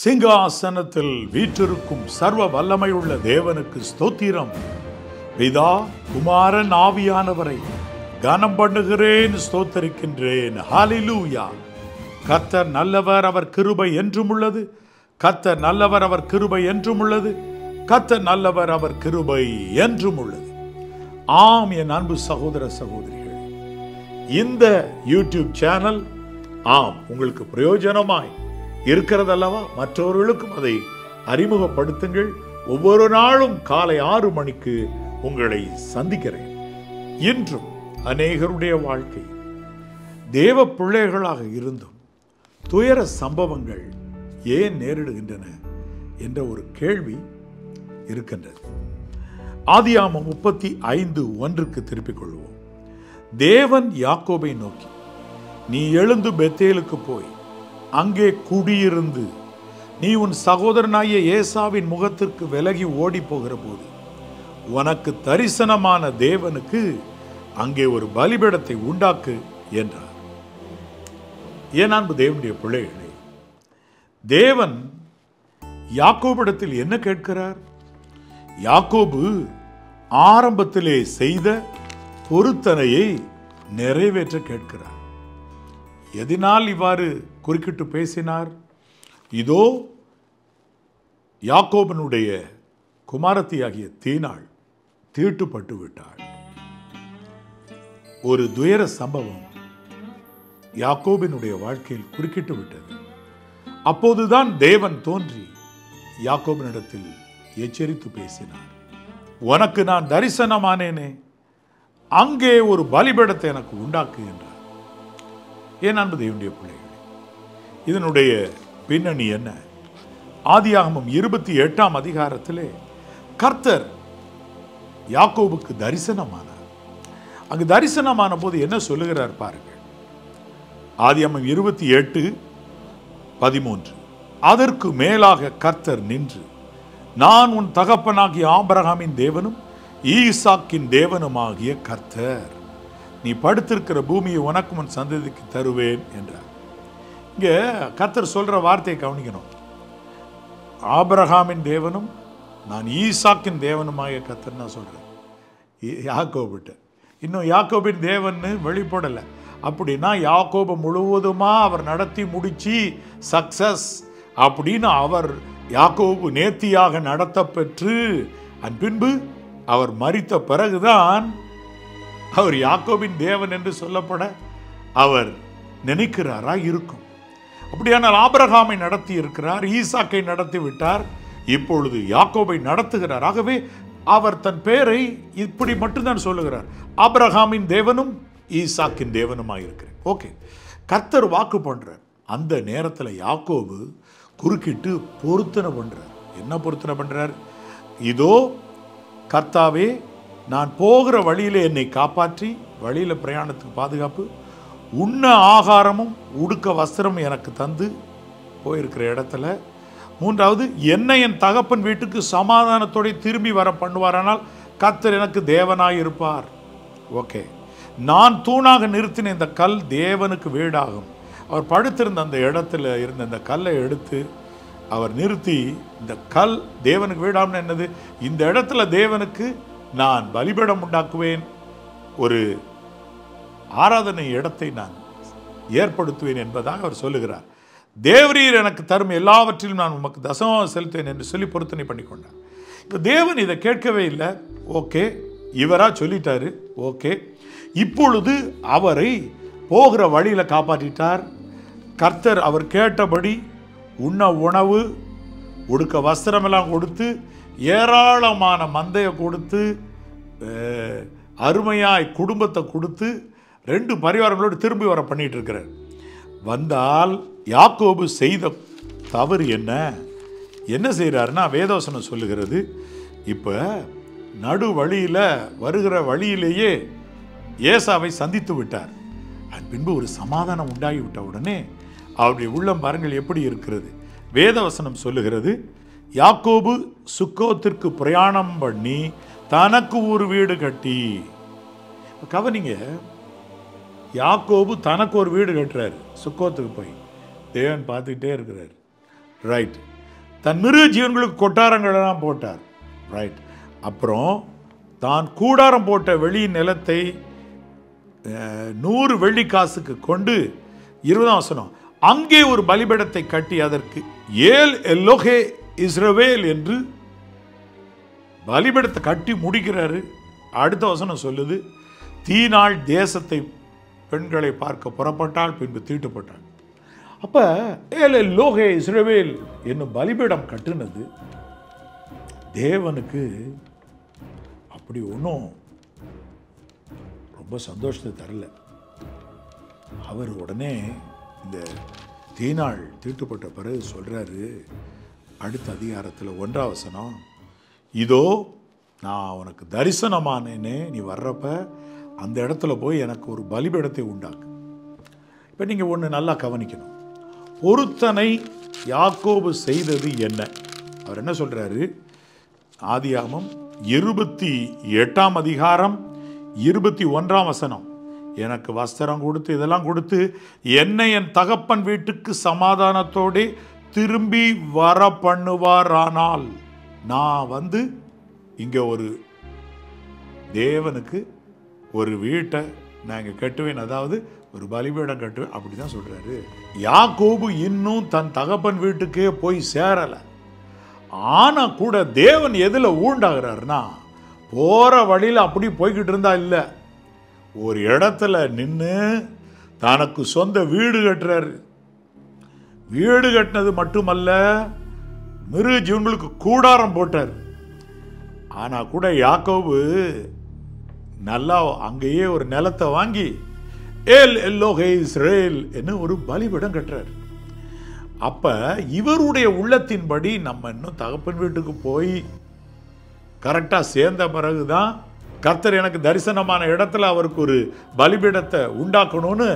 சிங்காசனத்தில் வீற்றிருக்கும் சர்வ வல்லமையுள்ள தேவனுக்கு ஸ்தோத்திரம். பிதா, குமாரன், ஆவியானவரை கனம் பண்ணுகிறேன், ஸ்தோத்தரிக்கின்றேன். ஹல்லேலூயா. கர்த்தர் நல்லவர், அவர் கிருபை என்றும் உள்ளது. கர்த்தர் நல்லவர், அவர் கிருபை என்றும் உள்ளது. கர்த்தர் நல்லவர், அவர் கிருபை என்றும் உள்ளது. ஆம், என் அன்பு சகோதர சகோதரிகள், இந்த யூடியூப் சேனல் உங்களுக்கு பிரயோஜனமாய் இருக்கிறதல்லவா? மற்றவர்களுக்கும் அதை அறிமுகப்படுத்துங்கள். ஒவ்வொரு நாளும் காலை 6 மணிக்கு உங்களை சந்திக்கிறேன். இன்றும் அநேகருடைய வாழ்க்கை தேவ பிள்ளைகளாக இருந்தும் துயர சம்பவங்கள் ஏன் நேரிடுகின்றன என்ற ஒரு கேள்வி இருக்கின்றது. ஆதியாகமம் 35:1 திருப்பிக் கொள்வோம். தேவன் யாக்கோபை நோக்கி, நீ எழுந்து பெத்தேலுக்கு போய் அங்கே குடியிருந்து நீ உன் சகோதரனாகிய ஏசாவின் முகத்திற்கு விலகி ஓடி போகிற போது உனக்கு தரிசனமான தேவனுக்கு அங்கே ஒரு பலிபீடத்தை உண்டாக்கு என்றார். ஏன் அன்பு தேவனுடைய பிள்ளைகளே, தேவன் யாக்கோபிடத்தில் என்ன கேட்கிறார்? யாக்கோபு ஆரம்பத்திலே செய்த பொருத்தனையை நிறைவேற்ற கேட்கிறார். எதனால் இவ்வாறு குறுக்கிட்டு பேசினார்? இதோ யாக்கோபனுடைய குமாரத்தியாகிய தீனாள் தீட்டுப்பட்டு விட்டாள். ஒரு துயர சம்பவம் யாக்கோபினுடைய வாழ்க்கையில் குறுக்கிட்டு விட்டது. அப்போதுதான் தேவன் தோன்றி யாக்கோபினிடத்தில் எச்சரித்து பேசினார். உனக்கு நான் தரிசனமானேனே, அங்கே ஒரு பலிபீடத்தை எனக்கு உண்டாக்கு என்றார். ஏன் அன்பு தேவனுடைய பிள்ளைகளே, இதனுடைய பின்னணி என்ன? ஆதியாகமம் 28ஆம் அதிகாரத்திலே கர்த்தர் யாக்கோபுக்கு தரிசனமானார். அங்கு தரிசனமான போது என்ன சொல்லுகிறார் பாருங்கள். ஆதியாகமம் 28:13. அதற்கு மேலாக கர்த்தர் நின்று, நான் உன் தகப்பனாகிய ஆபிரகாமின் தேவனும் ஈசாக்கின் தேவனுமாகிய கர்த்தர், நீ படுத்திருக்கிற பூமியை உனக்கும் உன் சந்ததிக்கு தருவேன் என்றார். இங்க கர்த்தர் சொல்ற வார்த்தையை கவனிக்கணும். ஆபிரகாமின் தேவனும் நான் ஈசாக்கின் தேவனுமாகிய கர்த்தர் நான் சொல்றேன் யாக்கோபிட்ட. இன்னும் யாக்கோபின் தேவன் வெளிப்படலை. அப்படின்னா யாக்கோபு முழுவதுமா அவர் நடத்தி முடிச்சு சக்சஸ் அப்படின்னு அவர் யாக்கோபு நேர்த்தியாக நடத்த பெற்று அதன் பின்பு அவர் மரித்த பிறகுதான் அவர் யாக்கோபின் தேவன் என்று சொல்லப்பட அவர் நினைக்கிறாரா இருக்கும். அப்படியானால் ஆபிரகாமை நடத்தி இருக்கிறார், ஈசாக்கை நடத்தி விட்டார், இப்பொழுது யாக்கோபை நடத்துகிறார். ஆகவே அவர் தன் பெயரை இப்படி மட்டும்தான் சொல்லுகிறார், ஆபிரகாமின் தேவனும் ஈசாக்கின் தேவனுமாயிருக்கிறேன். ஓகே, கர்த்தர் வாக்கு பண்றார். அந்த நேரத்தில் யாக்கோபு குறுக்கிட்டு பொருத்தனை பண்றார். என்ன பொருத்தனை பண்றார்? இதோ கர்த்தாவே, நான் போகிற வழியில என்னை காப்பாற்றி, வழியில பிரயாணத்துக்கு பாதுகாப்பு, உண்ண ஆகாரமும் உடுக்க வஸ்திரம் எனக்கு தந்து போயிருக்கிற இடத்துல, மூன்றாவது என்னை என் தகப்பன் வீட்டுக்கு சமாதானத்தோட திரும்பி வர பண்ணுவாரானால் கர்த்தர் எனக்கு தேவனாய் இருப்பார். ஓகே, நான் தூணாக நிறுத்தின இந்த கல் தேவனுக்கு வீடாகும். அவர் படுத்திருந்த அந்த இடத்துல இருந்த இந்த கல்லை எடுத்து அவர் நிறுத்தி, இந்த கல் தேவனுக்கு வீடாம்னு என்னது? இந்த இடத்துல தேவனுக்கு நான் பலிபீடம் உண்டாக்குவேன், ஒரு ஆராதனை இடத்தை நான் ஏற்படுத்துவேன் என்பதாக அவர் சொல்லுகிறார். தேவரீர் எனக்கு தரும் எல்லாவற்றிலும் நான் உமக்கு தசமம் செலுத்துவேன் என்று சொல்லி பொருத்தனை பண்ணி கொண்டார். இப்போ தேவன் இதை கேட்கவே இல்லை. ஓகே, இவரா சொல்லிட்டாரு. ஓகே, இப்பொழுது அவரை போகிற வழியில் காப்பாற்றிட்டார். கர்த்தர் அவர் கேட்டபடி உண்ண உணவு, உடுக்க வஸ்திரமெல்லாம் கொடுத்து, ஏராளமான மந்தையை கொடுத்து, அருமையாய் குடும்பத்தை கொடுத்து 2 பரிவாரங்களோடு திரும்பி வர பண்ணிட்டு இருக்கிறார். வந்தால் யாக்கோபு செய்த தவறு என்ன செய்கிறாருன்னா, வேதவசனம் சொல்லுகிறது, இப்போ நடு வழியில் வருகிற வழியிலேயே ஏசாவை சந்தித்து விட்டார். அதன் பின்பு ஒரு சமாதானம் உண்டாகிவிட்ட உடனே அவருடைய உள்ளம் பாருங்கள் எப்படி இருக்கிறது. வேதவசனம் சொல்லுகிறது, யாக்கோபு சுக்கோத்திற்கு பிரயாணம் பண்ணி தனக்கு ஒரு வீடு கட்டி. கவனிங்க, யாக்கோபு தனக்கு ஒரு வீடு கட்டுறாரு சுக்கோத்துக்கு போய். தேவன் பார்த்துக்கிட்டே இருக்கிறார். ரைட், தன் மிருக ஜீவன்களுக்கு கொட்டாரங்களெல்லாம் போட்டார். ரைட். அப்புறம் தான் கூடாரம் போட்ட வெளி நிலத்தை 100 வெள்ளிக்காசுக்கு கொண்டு 20ஆம் வசனம், அங்கே ஒரு பலிபீடத்தை கட்டி அதற்கு ஏல் எல்லோகே இஸ்ரவேல் என்று பலிபீடத்தை கட்டி முடிக்கிறாரு. அடுத்த வசனம் சொல்லுது, தீனாள் தேசத்தை பெண்களை பார்க்க புறப்பட்டால் பின்பு தீட்டுப்பட்டாள். அப்ப ஏல் எல்லோகே இஸ்ரவேல் என்னும் பலிபீடம் கட்டுனது தேவனுக்கு அப்படி ஒன்றும் ரொம்ப சந்தோஷத்தை தரல. அவர் உடனே இந்த தீனாள் தீட்டுப்பட்ட பிறகு சொல்றாரு, அடுத்த அதிகாரத்தில் 1ஆம் வசனம், இதோ நான் உனக்கு தரிசனமானேனே, நீ வர்றப்ப அந்த இடத்துல போய் எனக்கு ஒரு பலிபீடத்தை உண்டாக்கு. இப்போ நீங்கள் ஒன்று நல்லா கவனிக்கணும். பொருத்தனை யாக்கோபு செய்தது என்ன? அவர் என்ன சொல்றாரு? ஆதியாகமம் 28ஆம் அதிகாரம் 21ஆம் வசனம், எனக்கு வஸ்திரம் கொடுத்து இதெல்லாம் கொடுத்து என்னை என் தகப்பன் வீட்டுக்கு சமாதானத்தோடு திரும்பி வர பண்ணுவாரானால் நான் வந்து இங்கே ஒரு தேவனுக்கு ஒரு வீட்டை நான் இங்கே கட்டுவேன், அதாவது ஒரு பலிபீடம் கட்டுவேன், அப்படி தான் சொல்கிறாரு. யாக்கோபு இன்னும் தன் தகப்பன் வீட்டுக்கே போய் சேரலை. ஆனால் கூட தேவன் எதில் ஊண்டாகிறாருன்னா, போகிற வழியில் அப்படி போய்கிட்டு இருந்தா இல்லை, ஒரு இடத்துல நின்று தனக்கு சொந்த வீடு கட்டுறாரு. வீடு கட்டினது மட்டுமல்ல, மிருக ஜீவன்களுக்கு கூடாரம் போட்டார். ஆனால் கூட யாக்கோபு நல்லா அங்கேயே ஒரு நிலத்தை வாங்கி ஏல் எல்லோகே இஸ்ரேல் என்ன ஒரு பலிபீடம் கட்டுறார். அப்ப இவருடைய உள்ளத்தின்படி நம்ம இன்னும் தகப்பன் வீட்டுக்கு போய் கரெக்டா சேர்ந்த பிறகுதான் கர்த்தர் எனக்கு தரிசனமான இடத்துல அவருக்கு ஒரு பலிபீடத்தை உண்டாக்கணும்னு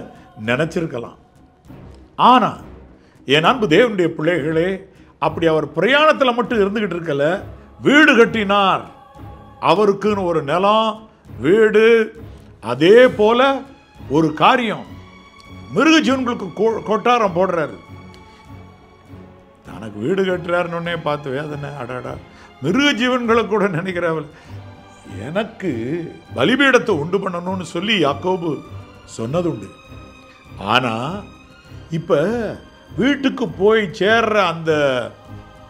நினைச்சிருக்கலாம். ஆனா என் அன்பு தேவனுடைய பிள்ளைகளே, அப்படி அவர் பிரயாணத்தில் மட்டும் இருந்துகிட்டு இருக்கல, வீடு கட்டினார். அவருக்குன்னு ஒரு நிலம், வீடு, அதே போல ஒரு காரியம், மிருக ஜீவன்களுக்கு கொட்டாரம் போடுறாரு. தனக்கு வீடு கட்டுறாருன்னு பார்த்து வேதனை, அடாடா, மிருக ஜீவன்களை கூட நினைக்கிறவள், எனக்கு பலிபீடத்தை உண்டு பண்ணணும்னு சொல்லி யாக்கோபு சொன்னதுண்டு. ஆனா இப்ப வீட்டுக்கு போய் சேர்ற அந்த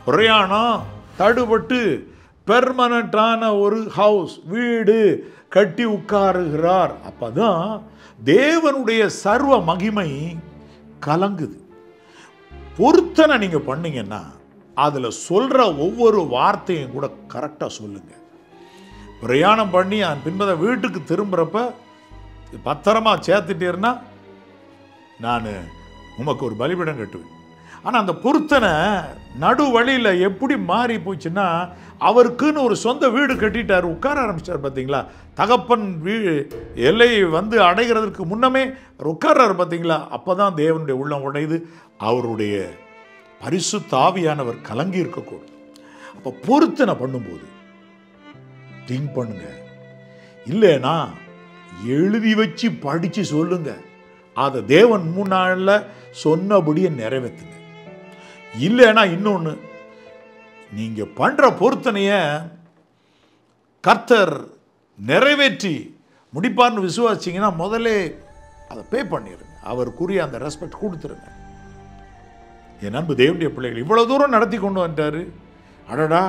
பிரயாணம் தடுபட்டு பெர்மனண்டான ஒரு ஹவுஸ், வீடு கட்டி உட்காருகிறார். அப்பதான் தேவனுடைய சர்வ மகிமை கலங்குது. பொருத்தனை நீங்க பண்ணீங்கன்னா அதுல சொல்ற ஒவ்வொரு வார்த்தையும் கூட கரெக்டா சொல்லுங்க. பிரயாணம் பண்ணி பின்பத வீட்டுக்கு திரும்புறப்ப பத்திரமா சேர்த்துட்டேன்னா நான் உமக்கு ஒரு பலிபீடம் கட்டுவேன். ஆனால் அந்த பொருத்தனை நடு வழியில் எப்படி மாறி போச்சுன்னா, அவருக்குன்னு ஒரு சொந்த வீடு கட்டிட்டார், உட்கார ஆரம்பிச்சார். பார்த்தீங்களா, தகப்பன் எல்லையை வந்து அடைகிறதுக்கு முன்னமே உட்கார்றாரு. பார்த்தீங்களா, அப்போ தான் தேவனுடைய உள்ளம் உடையுது, அவருடைய பரிசுத்த ஆவியானவர் கலங்கி இருக்கக்கூடும். அப்போ பொருத்தனை பண்ணும்போது திங்க் பண்ணுங்க. இல்லைன்னா எழுதி வச்சு படித்து சொல்லுங்க, அதை தேவன் முன்னால சொன்னபடியே நிறைவேற்றுங்க. இல்லைன்னா இன்னொன்று, நீங்க பண்ற பொருத்தனைய கர்த்தர் நிறைவேற்றி முடிப்பார்னு விசுவாசிங்கன்னா முதல்ல அதை பே பண்ணிடுங்க, அவருக்குரிய அந்த ரெஸ்பெக்ட் கொடுத்துருங்க. என் அன்பு தேவனுடைய பிள்ளைகள், இவ்வளவு தூரம் நடத்தி கொண்டு வந்துட்டாரு. அடடா,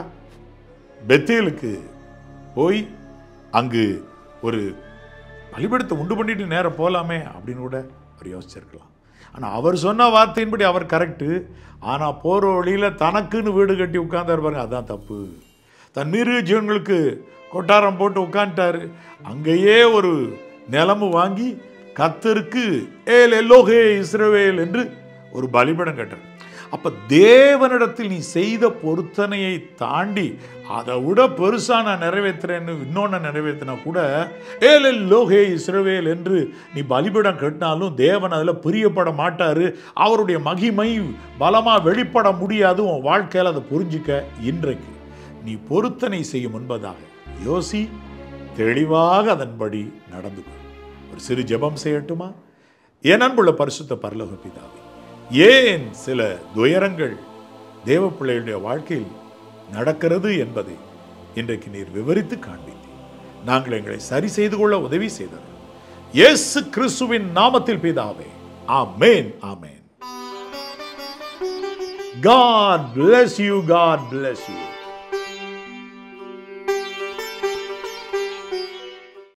பெத்தேலுக்கு போய் அங்கு ஒரு பலிபீடத்தை உண்டு பண்ணிட்டு நேரம் போகலாமே அப்படின்னு கூட அவர் யோசிச்சிருக்கலாம். ஆனால் அவர் சொன்ன வார்த்தையின்படி அவர் கரெக்டு. ஆனால் போகிற வழியில் தனக்குன்னு வீடு கட்டி உட்கார்ந்தார் பாருங்க, அதுதான் தப்பு. தன் மிருக ஜீவன்களுக்கு கொட்டாரம் போட்டு உட்காந்துட்டாரு. அங்கேயே ஒரு நிலமு வாங்கி கர்த்தருக்கு ஏல் எல்லோகே இஸ்ரவேல் என்று ஒரு பலிபீடம் கட்டார். அப்ப தேவனிடத்தில் நீ செய்த பொருத்தனையை தாண்டி அதை விட பெருசா நான் நிறைவேற்றுறேன்னு இன்னொன்னு நிறைவேற்றினா கூட ஏல் எல்லோகே இஸ்ரவேல் என்று நீ பலிபீடம் கட்டினாலும் தேவன் அதில் பிரியப்பட மாட்டாரு. அவருடைய மகிமை பலமா வெளிப்பட முடியாது. உன் வாழ்க்கையில் அதை புரிஞ்சுக்க. இன்றைக்கு நீ பொருத்தனை செய்யும் முன்பதாக யோசி, தெளிவாக அதன்படி நடந்து கொள். ஒரு சிறு ஜெபம் செய்யட்டுமா? என் அன்புள்ள பரிசுத்த பரலோக பிதாவே, ஏன் சில துயரங்கள் தேவ பிள்ளைகளுடைய வாழ்க்கையில் நடக்கிறது என்பதை இன்றைக்கு நீர் விவரித்து காண்பித்தீர். நாங்கள் எங்களை சரி செய்து கொள்ள உதவி செய்தோம். இயேசு கிறிஸ்துவின் நாமத்தில் பிதாவே, ஆமென், ஆமென். God bless you. God bless you.